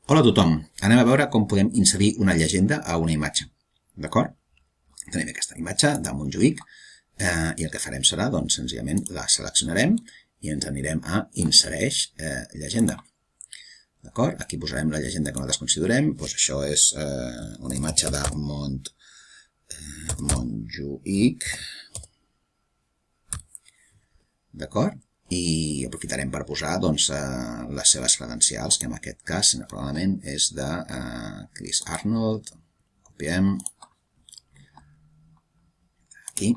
Hola a tothom, anem a veure com podem inserir una llegenda a una imatge, d'acord? Tenim aquesta imatge de Montjuïc i el que farem serà, doncs, senzillament la seleccionarem i ens anirem a insereix llegenda. D'acord? Aquí posarem la llegenda que nosaltres considerem, doncs això és una imatge de Montjuïc, d'acord? I aprofitarem per posar doncs, les seves credencials, que en aquest cas, probablement, és de Chris Arnold. Copiem. Aquí.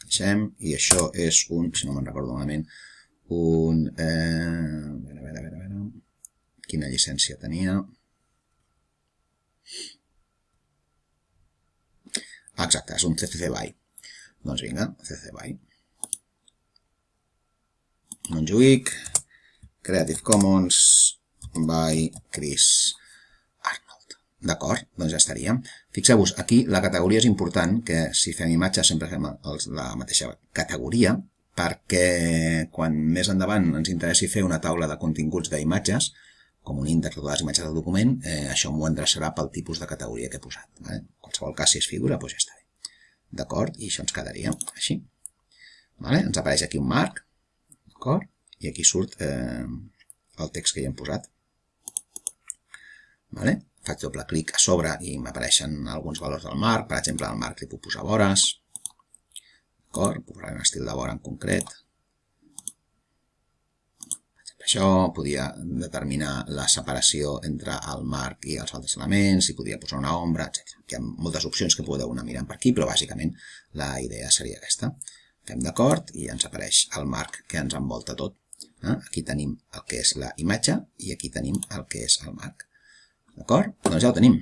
Deixem. I això és un, si no me'n recordo malament, un... a veure. Quina llicència tenia? Exacte, és un CC BY. Doncs vinga, CC BY. Montjuïc, Creative Commons by Chris Arnold. D'acord, doncs ja estaria. Fixeu-vos, aquí la categoria és important, que si fem imatges sempre fem la mateixa categoria, perquè quan més endavant ens interessi fer una taula de continguts d'imatges, com un índex de totes les imatges del document, això m'ho endreçarà pel tipus de categoria que he posat. En qualsevol cas, si és figura, doncs ja està bé. D'acord? I això ens quedaria així. Ens apareix aquí un marc, d'acord? I aquí surt el text que hi hem posat. Faig doble clic a sobre i m'apareixen alguns valors del marc. Per exemple, al marc li puc posar vores. D'acord? Puc posar un estil de vora en concret. Això podia determinar la separació entre el marc i els altres elements, si podia posar una ombra, etc. Hi ha moltes opcions que podeu anar mirant per aquí, però bàsicament la idea seria aquesta. Fem d'acord i ens apareix el marc que ens envolta tot. Aquí tenim el que és la imatge i aquí tenim el que és el marc. D'acord? Doncs ja ho tenim.